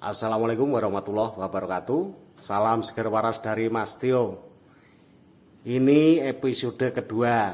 Assalamualaikum warahmatullahi wabarakatuh. Salam seger waras dari Mas Tio. Ini episode kedua,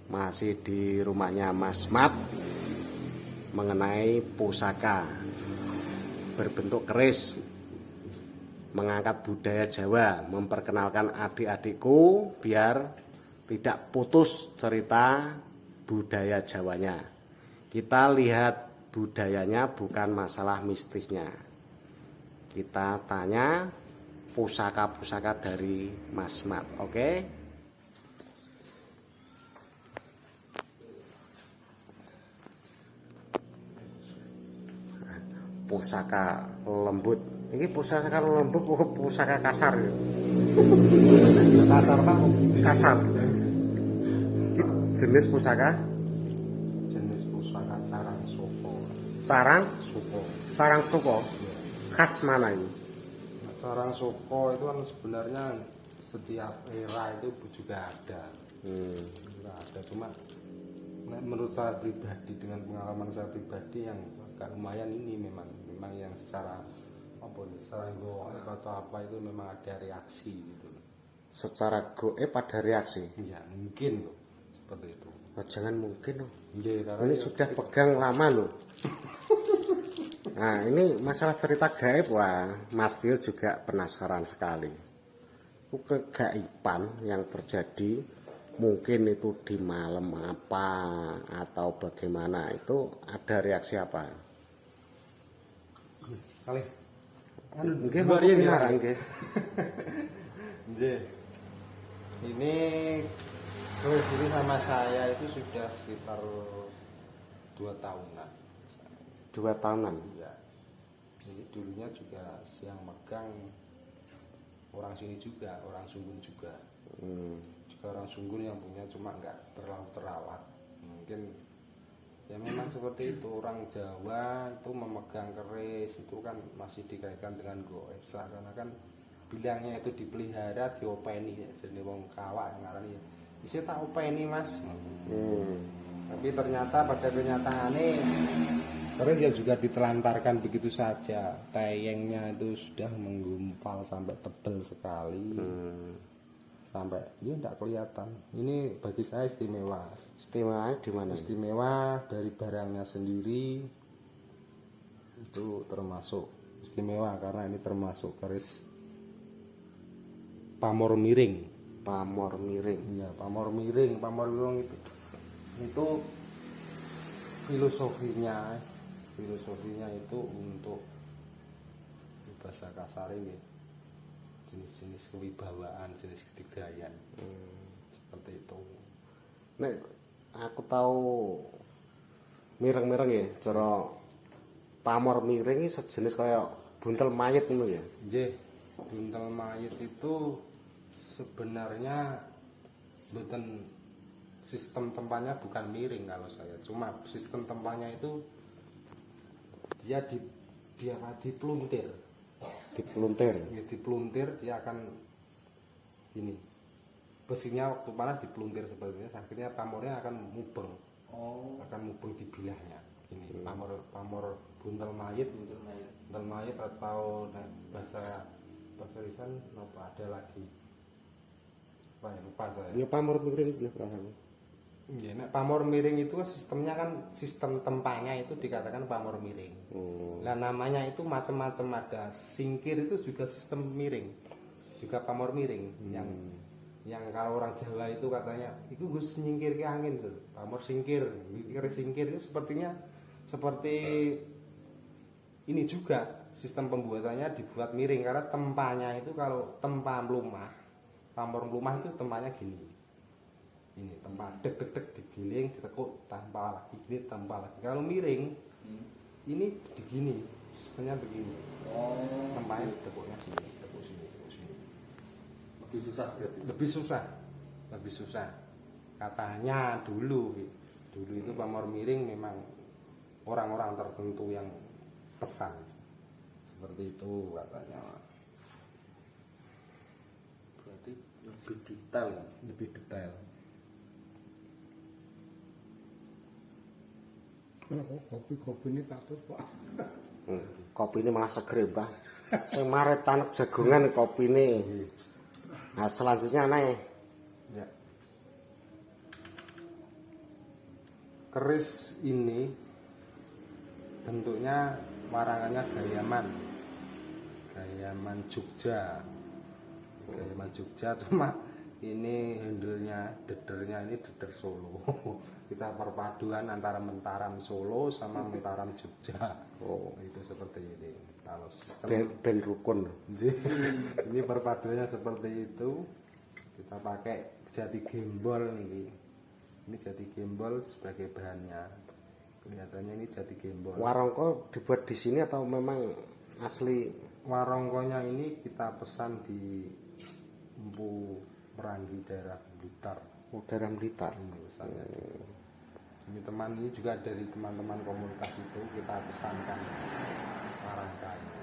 masih di rumahnya Mas Mat, mengenai pusaka berbentuk keris, mengangkat budaya Jawa, memperkenalkan adik-adikku biar tidak putus cerita budaya Jawanya. Kita lihat budayanya, bukan masalah mistisnya. Kita tanya pusaka-pusaka dari Mas Mat, oke? Pusaka lembut. Ini pusaka lembut, pusaka kasar. Kasar Pak. Kasar. Ini jenis pusaka Jenis pusaka carang soko. carang Soko. sarang suko. Khas mana ini? Carang soko itu kan sebenarnya setiap era itu juga ada. Juga ada, cuma menurut saya pribadi, dengan pengalaman saya pribadi yang agak lumayan, ini memang yang secara apa nih, secara goib atau apa itu memang ada reaksi gitu. Secara goib ada reaksi. Ya mungkin loh, seperti itu. Oh, jangan mungkin loh. Iya, Ini sudah pegang lama loh. Nah, ini masalah cerita gaib, wah Mas Tio juga penasaran sekali. Itu kegaiban yang terjadi, mungkin itu di malam apa atau bagaimana, itu ada reaksi apa? kali Mungkin dua dia benar, nih. nggih. Nggih. Ini terus ini sama saya itu sudah sekitar 2 tahunan. 2 tahunan. Ya. Ini dulunya juga siang megang orang sini juga, orang Sunggun juga. Juga orang Sunggun yang punya, cuma nggak terlalu terawat. Mungkin ya memang seperti itu, orang Jawa itu memegang keris itu kan masih dikaitkan dengan goib, seakan-akan bilangnya itu dipelihara, diopeni, jadi wong kawak yang ngarani isi tak openi Mas. Tapi ternyata pada kenyataannya keris ya juga ditelantarkan begitu saja, tayengnya itu sudah menggumpal sampai tebal sekali. Sampai ya tidak kelihatan. Ini bagi saya istimewa. Istimewanya di mana? Istimewa dari barangnya sendiri, itu termasuk istimewa karena ini termasuk keris pamor miring. Pamor miring. Ya, pamor miring itu filosofinya itu untuk bahasa kasar ini jenis-jenis kewibawaan, jenis ketidayan. Seperti itu. Nek aku tahu mireng-mireng ya, cara pamor miring ini sejenis kayak buntel mayit ngono ya. Nggih, buntel mayit itu sebenarnya bukan, sistem tempatnya bukan miring kalau saya. Cuma sistem tempatnya itu dia dipeluntir. Dipeluntir. Ya, dipeluntir, dia akan ini. Besinya waktu panas dipeluntir seperti ini, akhirnya pamornya akan mubeng. Akan mubeng di bilahnya. Ini pamor buntel mayit atau bahasa Lisan lupa, ada lagi. Lupa saya. Ya pamor miring ya paham. Ya, nek pamor miring itu sistemnya kan, sistem tempanya itu dikatakan pamor miring. Nah, namanya itu macam-macam, ada singkir itu juga sistem miring, juga pamor miring. Yang kalau orang Jawa itu katanya itu gus nyingkir ke angin tuh, pamor singkir. Keris singkir itu sepertinya seperti ini juga, sistem pembuatannya dibuat miring karena tempanya itu, kalau tempa melumah, pamor melumah itu tempanya gini. Ini tempat dek digiling, ditekuk, tanpa lagi gini, tanpa lagi. Kalau miring ini begini, sistemnya begini. Tempanya ditekuknya sini, tekuk sini. Lebih susah. Katanya dulu itu pamor miring memang orang-orang tertentu yang pesan seperti itu katanya. Berarti lebih detail. Kopi ini takut Pak. Kopi ini malah seger, Mbah. Sing maret tanek jagongan kopi ini. Nah, selanjutnya naik. Ya. Keris ini bentuknya warangannya Gayaman Jogja. Gayaman Jogja, cuma ini handle-nya, dedernya ini deder Solo. Kita perpaduan antara Mentaram Solo sama Mentaram Jogja. Oh, itu seperti ini. Kalau sistem Ben rukun. ini perpaduannya seperti itu. Kita pakai jati gembol nih. Ini jati gembol sebagai bahannya. Kelihatannya ini jati gembol. Warongko dibuat di sini atau memang asli? Warongkonya ini kita pesan di Empu Meranggi daerah Blitar. Oh, daerah Blitar. Ini pesannya. Ini teman ini juga dari teman-teman komunitas itu kita pesankan warangka ini.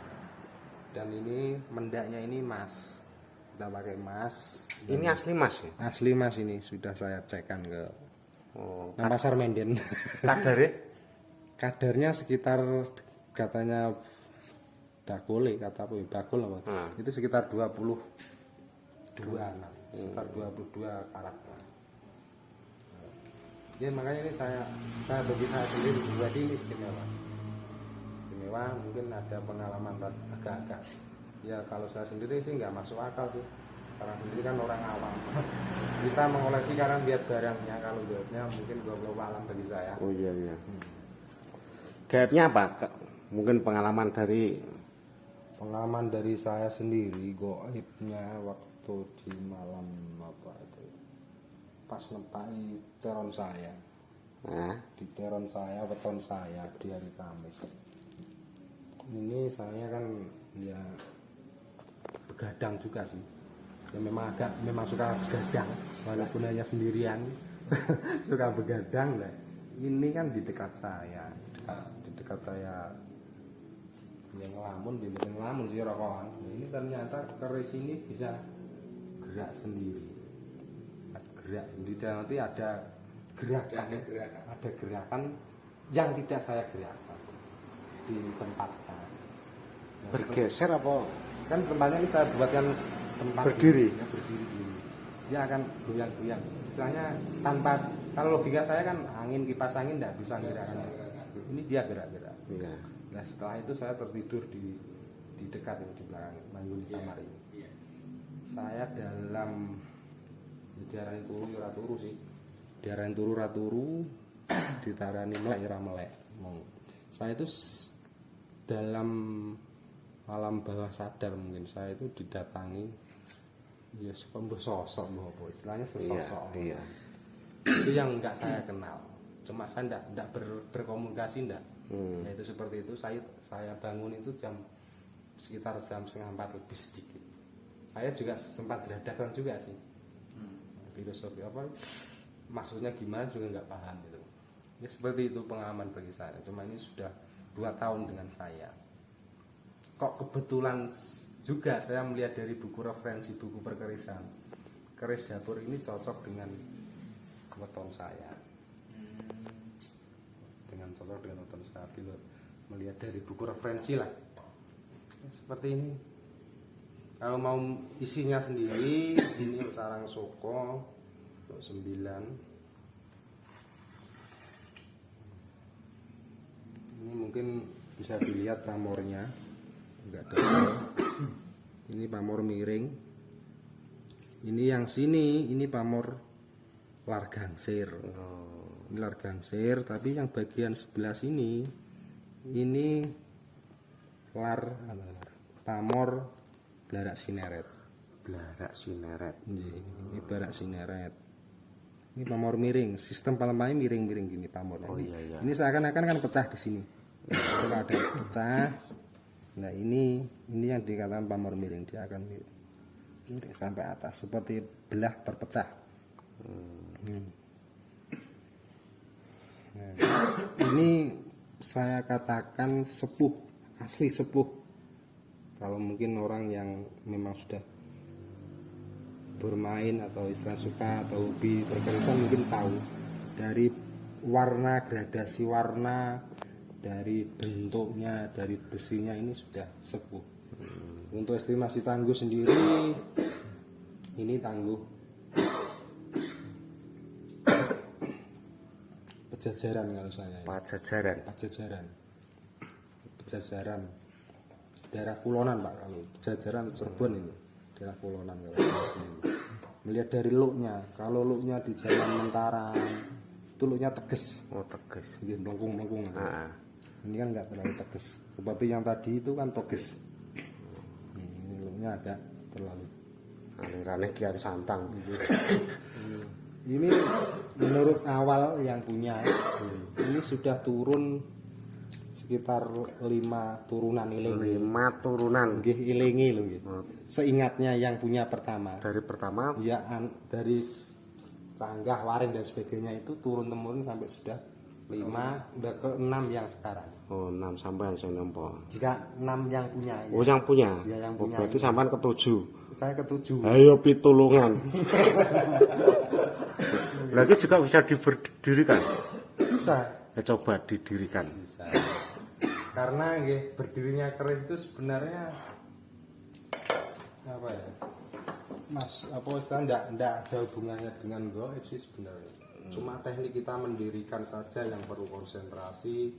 Dan ini mendaknya ini emas. Kita pakai emas. Ini asli Mas ya? Asli Mas ini sudah saya cekkan ke Oh, Pasar Menden. kadarnya? Kadarnya sekitar katanya bakul kata apa ya? Bakul apa? Itu sekitar 22 sekitar 22 karat. Ya makanya ini saya bagi saya sendiri pribadi ini istimewa. Mungkin ada pengalaman agak-agak. Ya kalau saya sendiri sih nggak masuk akal sih. Karena sendiri kan orang awam. Kita mengoleksi karena lihat barangnya, kalau lihatnya mungkin gua alam bagi saya. Oh iya. Gaibnya apa? Mungkin pengalaman dari saya sendiri, goibnya waktu di malam apa itu, pas nempai teron saya. Di teron saya, weton saya di hari Kamis. Ini saya kan ya begadang juga sih. Ya memang suka begadang walaupun hanya sendirian. Suka begadang lah. Ini kan di dekat saya yang ngelamun sih rokokan. Ini ternyata keris ini bisa gerak sendiri dan nanti ada gerakan yang tidak saya gerakkan di tempatnya. bergeser apa? Kan tempatnya ini saya buatkan tempat Berdiri. berdiri gini. Dia akan goyang-goyang. Istilahnya tanpa, kalau logika saya kan angin, kipas angin tidak bisa gerakkan. Ini dia gerak-gerak. Iya. Nah setelah itu saya tertidur di dekat ini, di belakang manggung di kamar ini. Saya dalam diarahin turu sih. Diarahin turu ditarani melek. Saya itu dalam alam bawah sadar mungkin saya itu didatangi ya sosok apa istilahnya sesosok. Iya. Itu yang enggak saya kenal. Cuma saya enggak berkomunikasi enggak. Ya itu seperti itu. Saya bangun itu sekitar jam 3:30 lebih sedikit. Saya juga sempat berhadapan juga sih. Filosofi apa maksudnya gimana juga enggak paham gitu. Ya seperti itu pengalaman bagi saya. Cuma ini sudah 2 tahun dengan saya. Kok kebetulan juga saya melihat dari buku referensi buku perkerisan, keris dapur ini cocok dengan weton saya. Melihat dari buku referensi lah. Seperti ini. Kalau mau isinya sendiri, ini sarang soko 9. Ini mungkin bisa dilihat pamornya. Enggak ada. Ini pamor miring. Ini yang sini, ini pamor largangsir. Ini largangsir, tapi yang bagian sebelah sini ini pamor blarak sineret. Ini blarak sineret. Ini pamor miring, sistem palemahnya miring-miring gini pamor. Iya. Ini seakan-akan kan pecah di sini. Kalau ada yang pecah. Nah, ini yang dikatakan pamor miring, dia akan miring sampai atas seperti belah terpecah. Nah, ini saya katakan sepuh, asli sepuh. Kalau mungkin orang yang memang sudah bermain atau istilah suka atau hobi perkerisan mungkin tahu dari warna, gradasi warna, dari bentuknya, dari besinya ini sudah sepuh. Untuk estimasi tangguh sendiri, ini tangguh Pajajaran kalau saya. Pajajaran. Pajajaran. Daerah Kulonan Pak, kalau Pajajaran Cirebon itu daerah Kulonan kalau saya sendiri. Melihat dari looknya, kalau looknya di Jalan Mentara itu looknya tegas. Oh tegas. Melengkung-melengkung. Ini kan nggak terlalu tegas. Seperti yang tadi itu kan tegas. Ini looknya agak terlalu. Alirannya kian santang. Ini menurut awal yang punya, ini sudah turun sekitar 5 turunan iling. 5 turunan. Nggih, ilingi lho nggih. Seingatnya yang punya pertama. Dari pertama Ya dari Canggah, Waring dan sebagainya itu turun temurun sampai sudah 5, udah ke 6 yang sekarang. oh 6 sampai sing nempo. Jika 6 yang punya. Oh yang punya. Ya, yang Oh, punya. berarti sampean ke-7. Saya ke-7. Ayo pitulungan. Lagi juga bisa didirikan. Bisa. Ya, coba didirikan. Bisa. Karena nggih berdirinya keris itu sebenarnya apa ya? Mas, apa istilah enggak ada hubungannya dengan gaib sih sebenarnya. Cuma teknik kita mendirikan saja yang perlu konsentrasi,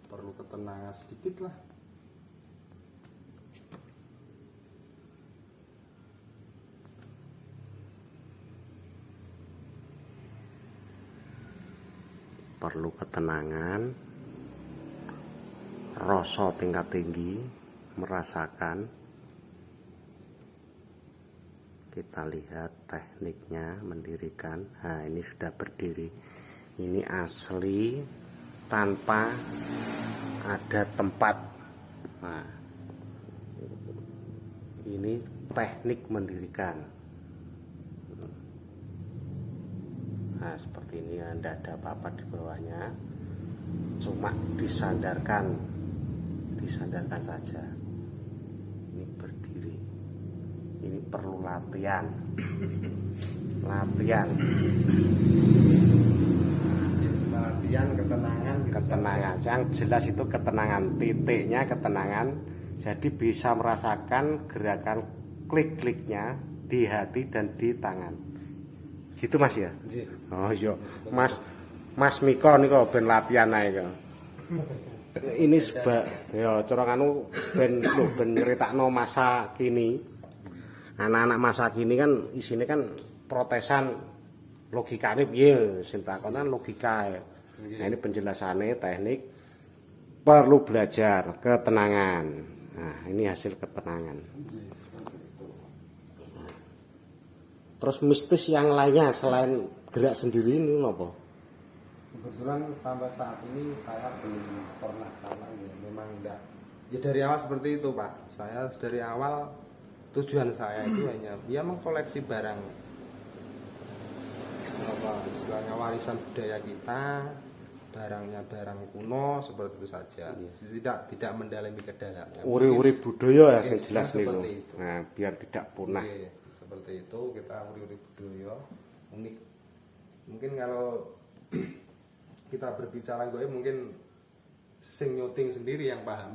perlu ketenangan sedikit lah. Perlu ketenangan, rasa tingkat tinggi, merasakan. Kita lihat tekniknya mendirikan. Nah ini sudah berdiri. Ini asli tanpa ada tempat. Nah, ini teknik mendirikan. Nah seperti ini, tidak ada apa-apa di bawahnya, cuma disandarkan saja. Ini berdiri, ini perlu latihan. Latihan ketenangan, yang jelas itu ketenangan, titiknya ketenangan. Jadi bisa merasakan gerakan klik-kliknya di hati dan di tangan. Gitu Mas ya? Oh iya. Mas Miko niku ben latihan ae kok. Ini ya cara anu ben nyeritakno masa kini. Anak-anak masa kini kan isine kan protesan logikane piye, sing takon kan logika. Nah ini penjelasannya teknik perlu belajar ketenangan. Nah, ini hasil ketenangan. Terus mistis yang lainnya selain gerak sendiri ini apa? Kebetulan sampai saat ini saya belum pernah, karena ya memang enggak. Ya dari awal seperti itu Pak. Saya dari awal tujuan saya itu hanya ya mengkoleksi barang, apa istilahnya warisan budaya kita, barangnya barang kuno seperti itu saja. Tidak mendalami ke dalamnya. Uri-uri budaya ya, yang jelas seperti nih. itu. Nah, biar tidak punah. Oke, seperti itu kita uri-uri budaya unik. Mungkin kalau kita berbicara goib mungkin sing nyuting sendiri yang paham.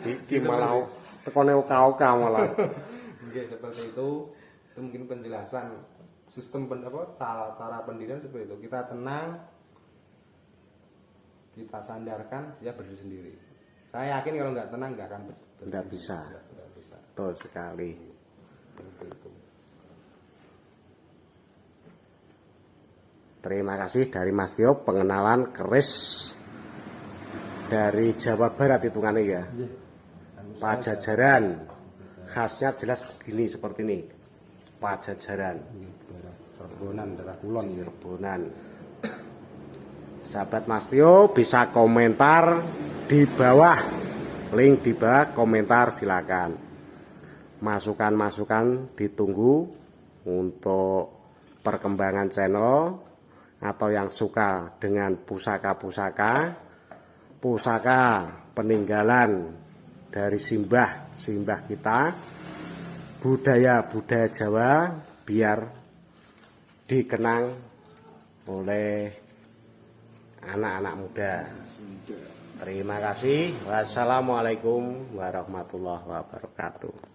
Iki malah tekone oka-oka malah. Oke, seperti itu mungkin penjelasan sistem cara pendirian seperti itu. Kita tenang, kita sandarkan, ya berdiri sendiri. Saya yakin kalau nggak tenang nggak akan berdiri. Nggak bisa. Betul sekali. Seperti itu. Terima kasih dari Mas Tio pengenalan keris dari Jawa Barat hitungannya ya. Pajajaran. Khasnya jelas gini seperti ini. Pajajaran. Serbonan, daerah Kulon. Serbonan. Sahabat Mas Tio bisa komentar di bawah, link di bawah komentar silakan. Masukan-masukan ditunggu untuk perkembangan channel, atau yang suka dengan pusaka peninggalan dari simbah kita, budaya Jawa biar dikenang oleh anak-anak muda. Terima kasih. Wassalamualaikum warahmatullahi wabarakatuh.